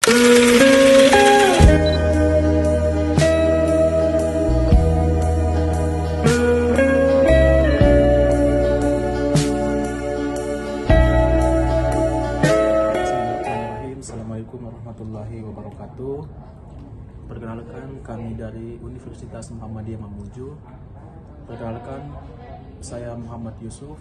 Assalamualaikum warahmatullahi wabarakatuh. Perkenalkan, kami dari Universitas Muhammadiyah Mamuju. Perkenalkan, saya Muhammad Yusuf.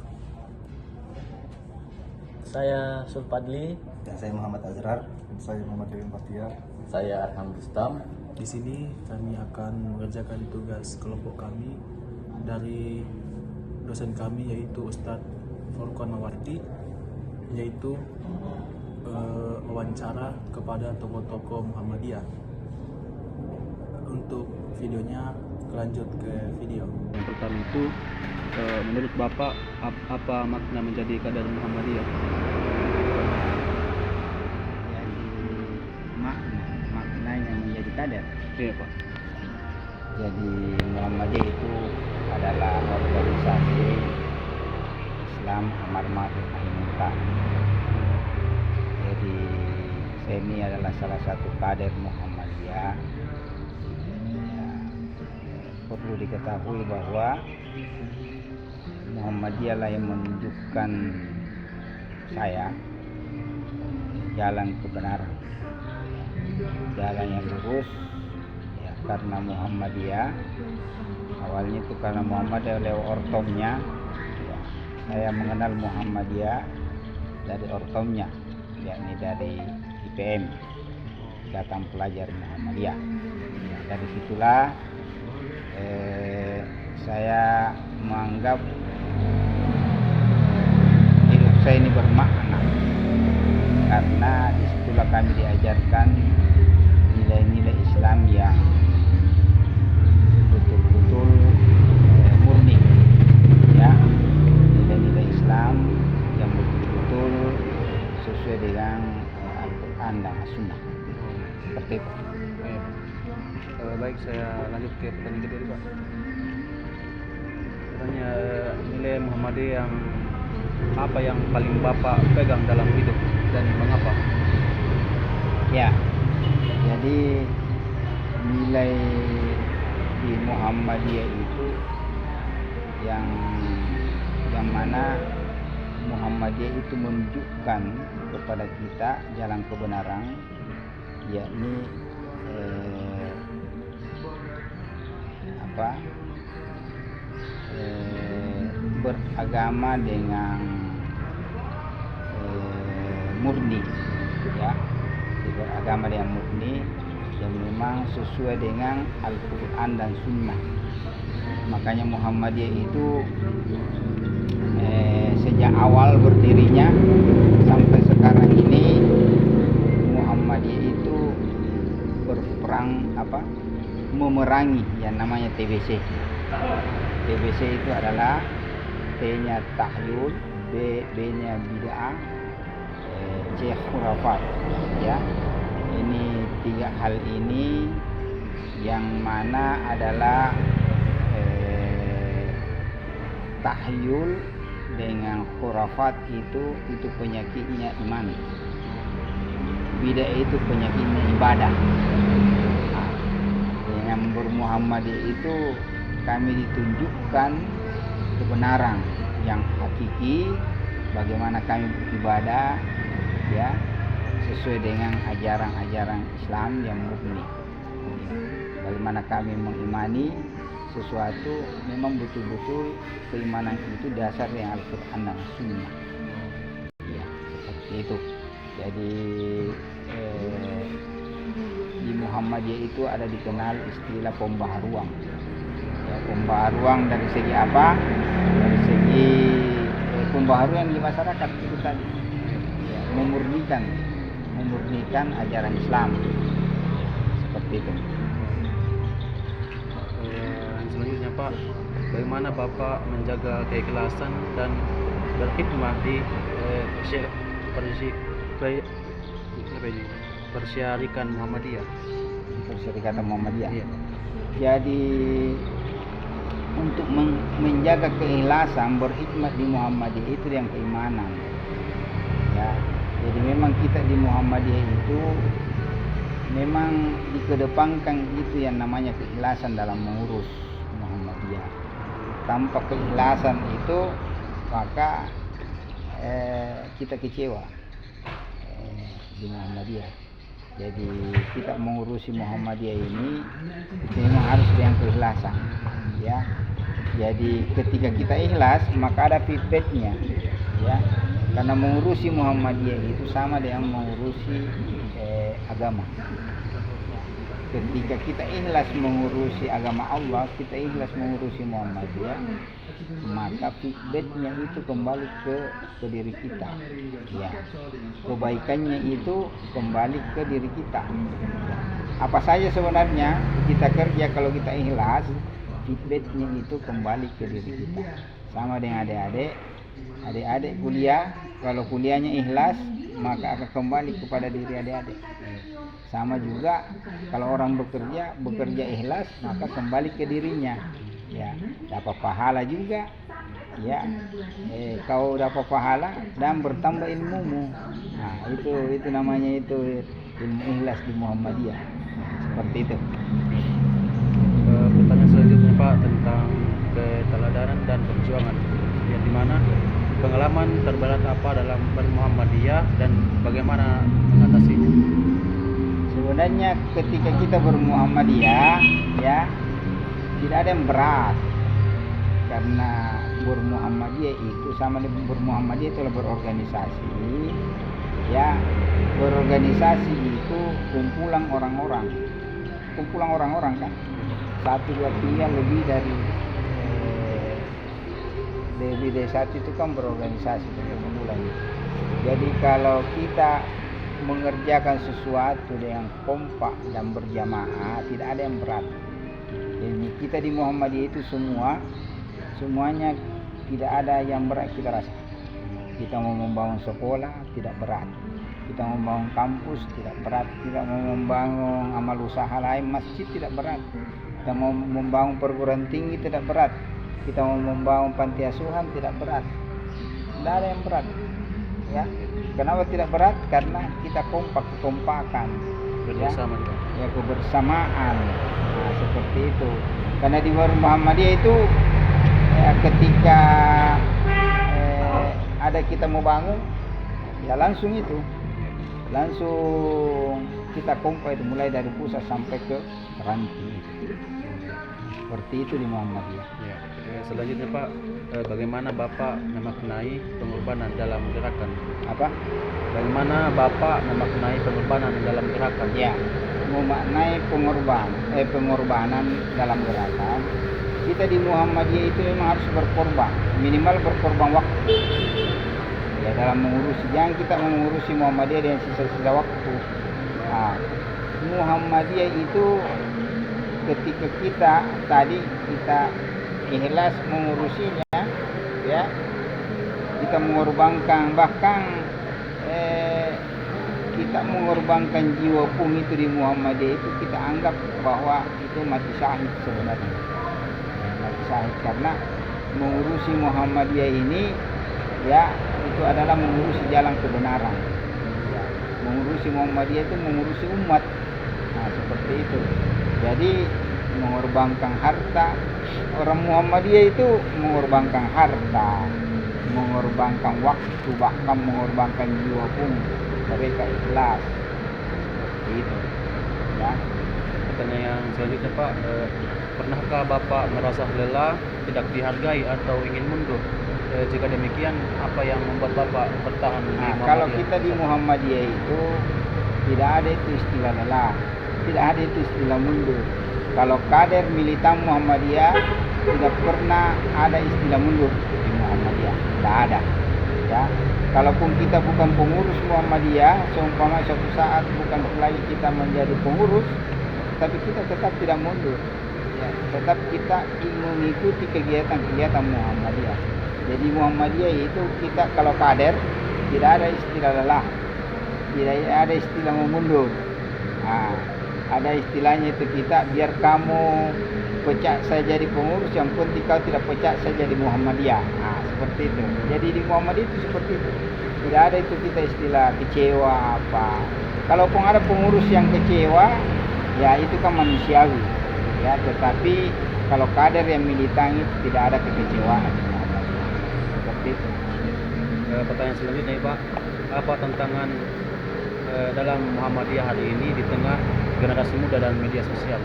Saya Sulpadli. Dan saya Muhammad Azrar. Saya Muhammad Dewi Fatia. Saya Arham Rustam. Di sini kami akan mengerjakan tugas kelompok kami dari dosen kami, yaitu Ustadz Furqan Mawardi, yaitu wawancara kepada tokoh-tokoh Muhammadiyah. Untuk videonya, lanjut ke video. Yang pertama itu, menurut Bapak, apa makna menjadi kader Muhammadiyah? Jadi maknanya menjadi kader. Iya, Pak. Jadi Muhammadiyah itu adalah organisasi Islam amar ma'ruf nahi munkar. Jadi saya ini adalah salah satu kader Muhammadiyah. Ya, perlu diketahui bahwa Muhammadiyah lah yang menunjukkan saya jalan kebenaran, jalan yang lurus. Ya, karena Muhammadiyah awalnya itu karena Muhammadiyah lewat ortomnya. Ya, saya mengenal Muhammadiyah dari ortomnya, yakni dari IPM, Ikatan Pelajar Muhammadiyah. Ya, dari situlah saya menganggap hidup saya ini bermakna, karena disitulah kami diajarkan nilai-nilai Islam yang betul-betul murni, ya, nilai-nilai Islam yang betul-betul sesuai dengan Al-Quran dan As-Sunnah. Seperti itu. Baik, saya lanjut ke pertanyaan kedua, Pak. Tanya, nilai Muhammadiyah yang apa yang paling Bapak pegang dalam hidup dan mengapa? Ya, jadi nilai di Muhammadiyah itu yang mana Muhammadiyah itu menunjukkan kepada kita jalan kebenaran, yakni beragama dengan murni, ya, beragama dengan murni yang memang sesuai dengan Al-Quran dan Sunnah. Makanya Muhammadiyah itu sejak awal berdirinya sampai sekarang ini, Muhammadiyah itu berperang memerangi yang namanya TBC. TBC itu adalah T-nya tahyul, B-nya bid'ah, C khurafat. Ya, ini tiga hal ini yang mana adalah tahyul dengan khurafat itu penyakitnya iman. Bid'ah itu penyakitnya ibadah. Nah, dengan bermuhammadiyah itu kami ditunjukkan kebenaran yang hakiki, bagaimana kami beribadah, ya, sesuai dengan ajaran-ajaran Islam yang murni. Bagaimana kami mengimani sesuatu memang betul-betul keimanan itu dasar yang Al-Quran dan Sunnah. Ya, seperti itu. Jadi di Muhammadiyah itu ada dikenal istilah pembaharuan. Ya, pembaharuan dari segi apa? Dari segi pembaharuan di masyarakat itu tadi, ya, memurnikan ajaran Islam, seperti itu. Selanjutnya, Pak, bagaimana Bapak menjaga keikhlasan dan berkhidmah di Persyarikat Muhammadiyah? Persyarikatan Muhammadiyah. Iya. Jadi untuk menjaga keikhlasan berkhidmat di Muhammadiyah itu yang keimanan. Ya, jadi memang kita di Muhammadiyah itu memang dikedepankan itu yang namanya keikhlasan dalam mengurus Muhammadiyah. Tanpa keikhlasan itu maka kita kecewa di Muhammadiyah. Jadi kita mengurusi Muhammadiyah ini memang harus dengan keikhlasan, ya. Jadi ketika kita ikhlas maka ada feedbacknya, ya. Karena mengurusi Muhammadiyah itu sama dengan mengurusi agama. Ketika kita ikhlas mengurusi agama Allah, kita ikhlas mengurusi Muhammadiyah, maka feedbacknya itu kembali ke diri kita, ya. Kebaikannya itu kembali ke diri kita. Apa saja sebenarnya kita kerja kalau kita ikhlas, feedbacknya itu kembali ke diri kita. Sama dengan adik-adik kuliah, kalau kuliahnya ikhlas maka akan kembali kepada diri adik-adik. Sama juga kalau orang bekerja ikhlas maka kembali ke dirinya, ya. Dapat pahala juga, ya. Kau dapat pahala dan bertambah ilmumu. Nah, itu namanya itu ilmu ikhlas di Muhammadiyah. Seperti itu. Pertanyaan selanjutnya Pak tentang keteladanan dan perjuangan, yang dimana pengalaman terberat apa dalam Muhammadiyah dan bagaimana mengatasinya? Sebenarnya ketika kita bermuhammadiyah, ya, tidak ada yang berat, karena bermuhammadiyah itu sama dengan bermuhammadiyah itu berorganisasi, ya. Berorganisasi itu kumpulan orang-orang kan, 1, 2, 3 lebih dari satu itu kan berorganisasi berkumpulan. Jadi kalau kita mengerjakan sesuatu dengan kompak dan berjamaah, tidak ada yang berat. Jadi kita di Muhammadiyah itu semuanya tidak ada yang berat kita rasa. Kita mau membangun sekolah tidak berat, kita mau membangun kampus tidak berat, kita mau membangun amal usaha lain, masjid tidak berat, kita mau membangun perguruan tinggi tidak berat, kita mau membangun panti asuhan tidak berat. Tidak ada yang berat, ya. Kenapa tidak berat? Karena kita kekompakan, Bersama, ya, kebersamaan. Nah, seperti itu. Karena di Muhammadiyah itu ketika ada kita mau bangun, ya langsung kita kompak itu, mulai dari pusat sampai ke ranting. Seperti itu di Muhammadiyah. Ya. Selanjutnya Pak, bagaimana Bapak memaknai pengorbanan dalam gerakan? Apa? Bagaimana Bapak memaknai pengorbanan dalam gerakan? Ya, memaknai pengorbanan dalam gerakan. Kita di Muhammadiyah itu memang harus berkorban, minimal berkorban waktu. Ya, dalam mengurusi, jangan kita mengurusi Muhammadiyah dengan sisa-sisa waktu. Nah, Muhammadiyah itu ketika kita ikhlas mengurusinya, ya, kita mengorbankan, bahkan kita mengorbankan jiwa pun itu di Muhammadiyah itu kita anggap bahwa itu mati syahid sebenarnya. Mati syahid karena mengurusi Muhammadiyah ini, ya, itu adalah mengurusi jalan kebenaran. Ya, mengurusi Muhammadiyah itu mengurusi umat. Nah, seperti itu. Jadi mengorbankan harta, orang Muhammadiyah itu mengorbankan harta, mengorbankan waktu, bahkan mengorbankan jiwa pun mereka ikhlas. Seperti itu, ya. Pertanyaan yang selanjutnya Pak, pernahkah Bapak merasa lelah, tidak dihargai atau ingin mundur? Jika demikian, apa yang membuat Bapak bertahan di Muhammadiyah? Kalau kita di Muhammadiyah itu tidak ada itu istilah lelah, tidak ada itu istilah mundur. Kalau kader militan Muhammadiyah tidak pernah ada istilah mundur di Muhammadiyah, tidak ada, ya. Kalaupun kita bukan pengurus Muhammadiyah, seumpama suatu saat bukan lagi kita menjadi pengurus, tapi kita tetap tidak mundur, ya. Tetap kita mengikuti kegiatan Muhammadiyah. Jadi Muhammadiyah itu kita kalau kader tidak ada istilah lelah, tidak ada istilah mundur. Nah, ada istilahnya itu kita, biar kamu pecah saya jadi pengurus, yang penting kau tidak pecah saya jadi Muhammadiyah. Nah, seperti itu. Jadi di Muhammadiyah itu seperti itu. Tidak ada itu kita istilah kecewa apa. Kalaupun ada pengurus yang kecewa, ya itu kan manusiawi. Ya, tetapi kalau kader yang militan itu tidak ada kekecewaan. Seperti itu. Pertanyaan selanjutnya Pak, apa tantangan dalam Muhammadiyah hari ini di tengah generasi muda dan media sosial?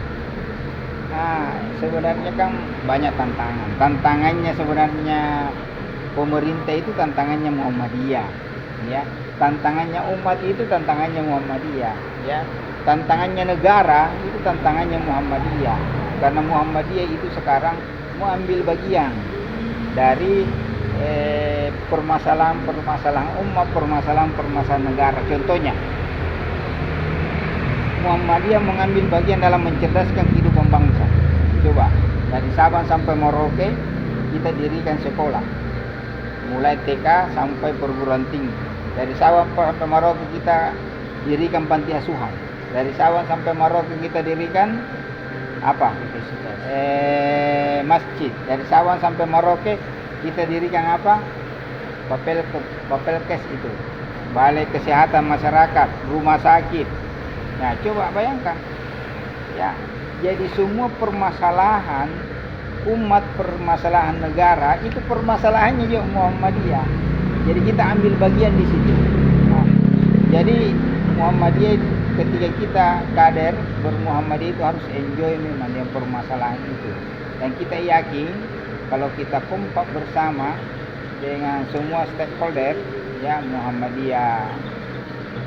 Nah, sebenarnya kan banyak tantangan. Tantangannya sebenarnya pemerintah itu tantangannya Muhammadiyah, ya. Tantangannya umat itu tantangannya Muhammadiyah, ya. Tantangannya negara itu tantangannya Muhammadiyah. Karena Muhammadiyah itu sekarang mau ambil bagian dari permasalahan-permasalahan umat, permasalahan-permasalahan negara. Contohnya, Muhammadiyah mengambil bagian dalam mencerdaskan kehidupan bangsa. Coba, dari Sabang sampai Merauke kita dirikan sekolah, mulai TK sampai perguruan tinggi. Dari Sabang sampai Merauke kita dirikan panti asuhan. Dari Sabang sampai Merauke kita dirikan apa? Masjid. Dari Sabang sampai Merauke kita dirikan apa? Papelkes itu, balai kesehatan masyarakat, rumah sakit. Nah, coba bayangkan, ya. Jadi semua permasalahan umat, permasalahan negara itu permasalahannya juga Muhammadiyah. Jadi kita ambil bagian di situ. Nah, jadi Muhammadiyah ketika kita kader bermuhammadiyah itu harus enjoy memang yang permasalahan itu. Dan kita yakin kalau kita kompak bersama dengan semua stakeholder, ya Muhammadiyah,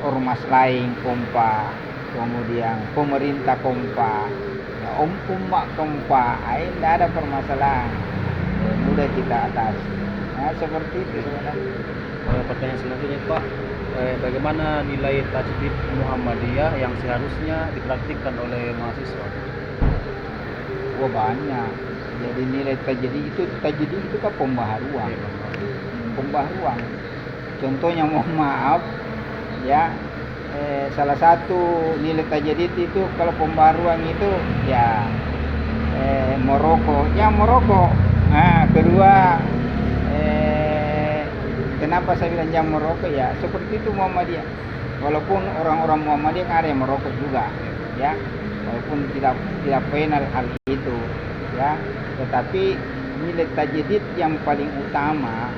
ormas lain kompak, kemudian pemerintah kompak, ya, umat kompak, tidak ada permasalahan, mudah kita atasi. Nah, seperti itu sebenarnya. Pertanyaan selanjutnya Pak, bagaimana nilai tajdid Muhammadiyah yang seharusnya dipraktikkan oleh mahasiswa? Wah, banyak. Jadi nilai tajdid itu kan pembaharuan. Pembaharuan. Contohnya mohon maaf, ya. Salah satu nilai tajdid itu kalau pembaruan itu ya merokok. Nah, kedua kenapa saya bilang jangan merokok, ya seperti itu Muhammadiyah. Walaupun orang-orang Muhammadiyah kan ada yang merokok juga, ya. Walaupun tidak benar hal itu, ya. Tetapi nilai tajdid yang paling utama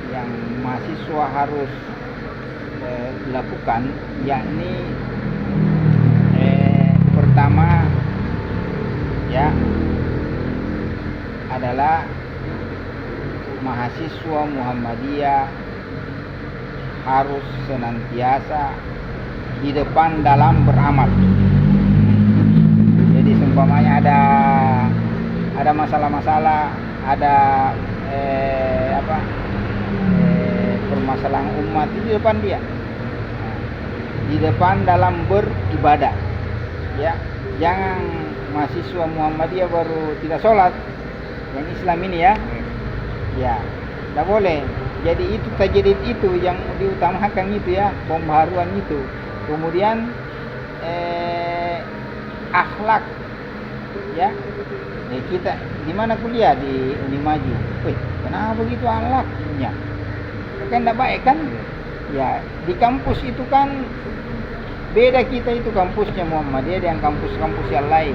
yang mahasiswa harus dilakukan, yakni pertama, ya, adalah mahasiswa Muhammadiyah harus senantiasa di depan dalam beramal. Jadi seumpamanya ada masalah-masalah, ada permasalahan umat itu di depan dia, di depan dalam beribadah, ya. Jangan mahasiswa Muhammadiyah baru tidak sholat, yang Islam ini, ya, ya, tidak boleh. Jadi itu tajdid itu yang diutamakan itu, ya, pembaharuan itu. Kemudian akhlak, ya. Kita di mana kuliah di Unimaju, kenapa begitu akhlaknya? Kan tidak baik kan? Ya, di kampus itu kan beda, kita itu kampusnya Muhammadiyah dengan kampus-kampus yang lain.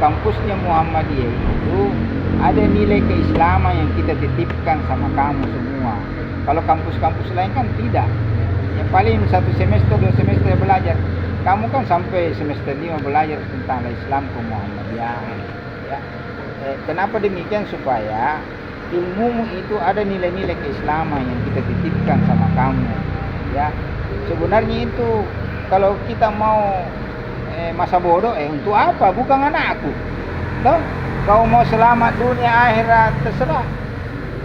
Kampusnya Muhammadiyah itu ada nilai keislaman yang kita titipkan sama kamu semua. Kalau kampus-kampus lain kan tidak. Ya paling 1 semester 2 semester belajar. Kamu kan sampai semester 5 belajar tentang Islam ke Muhammadiyah. Ya. Kenapa demikian? Supaya ilmu itu ada nilai-nilai keislaman yang kita titipkan sama kamu, ya. Sebenarnya itu kalau kita mau masa bodoh, untuk apa? Bukan anakku. Toh, kau mau selamat dunia akhirat terserah.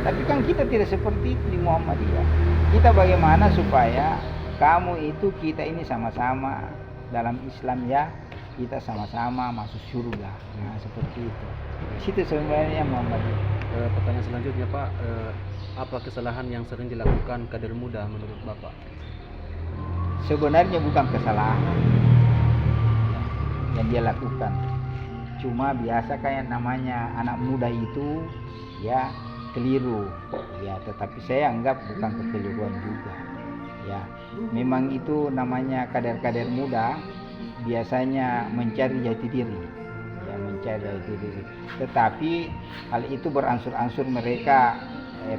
Tapi kan kita tidak seperti itu di Muhammadiyah. Kita bagaimana supaya kamu itu, kita ini sama-sama dalam Islam, ya. Kita sama-sama masuk surga. Nah, seperti itu. Situ sebenarnya Muhammadiyah. Pertanyaan selanjutnya Pak, apa kesalahan yang sering dilakukan kader muda menurut Bapak? Sebenarnya bukan kesalahan yang dia lakukan, cuma biasa kayak namanya anak muda itu, ya, keliru, ya. Tetapi saya anggap bukan kekeliruan juga. Ya, memang itu namanya kader-kader muda biasanya mencari jati diri. Ya, mencari jati diri. Tetapi hal itu beransur-ansur mereka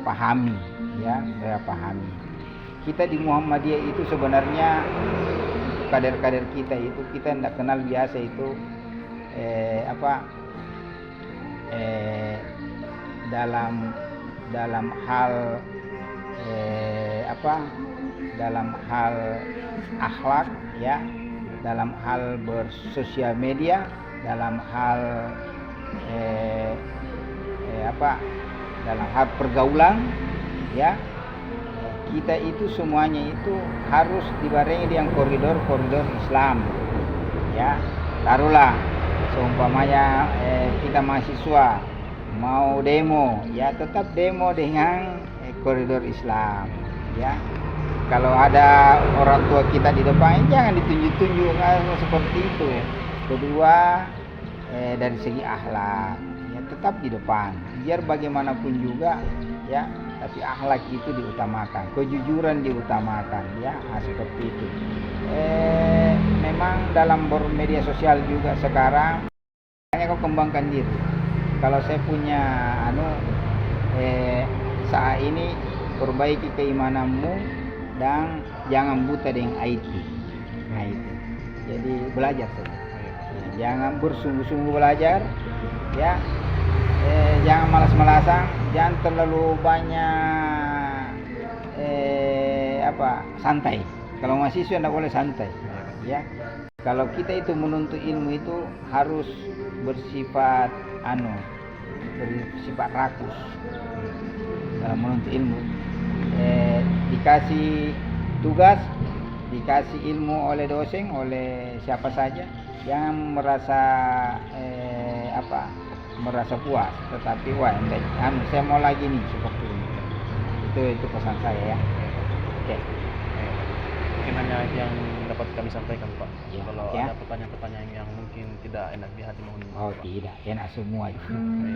pahami, ya, mereka pahami. Kita di Muhammadiyah itu sebenarnya kader-kader kita itu kita tidak kenal biasa itu dalam hal dalam hal akhlak, ya, dalam hal bersosial media, dalam hal dalam hal pergaulan, ya, kita itu semuanya itu harus dibarengi dengan koridor Islam, ya. Taruhlah seumpamanya kita mahasiswa mau demo, ya tetap demo dengan koridor Islam, ya. Kalau ada orang tua kita di depan, jangan ditunjuk-tunjuk seperti itu. Kedua, dari segi akhlak, ya tetap di depan. Biar bagaimanapun juga, ya, tapi akhlak itu diutamakan, kejujuran diutamakan, ya, seperti itu. Memang dalam bermedia sosial juga sekarang, hanya kau kembangkan diri. Kalau saya punya saat ini perbaiki keimananmu dan jangan buta dengan IT. Jadi belajar saja. Jangan bersungguh-sungguh belajar, ya. Jangan malas-malasan, jangan terlalu banyak santai. Kalau mahasiswa tidak boleh santai, ya. Kalau kita itu menuntut ilmu itu harus bersifat bersifat rakus dalam menuntut ilmu. Dikasih tugas, dikasih ilmu oleh dosen, oleh siapa saja, jangan merasa merasa puas, tetapi saya mau lagi nih seperti ini. Itu pesan saya, ya. Oke. Mungkin hanya yang dapat kami sampaikan, Pak. Ya, Kalau ya. ada pertanyaan-pertanyaan yang mungkin tidak enak di hati, mohon. Oh, tidak enak semua. Iya,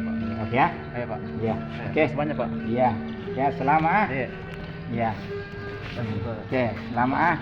Pak. Oke, ya. Iya, Pak. Ya. Oke, sebanyak, Pak. Iya. Ya, selamat. Iya. Ya. Oke, selamat.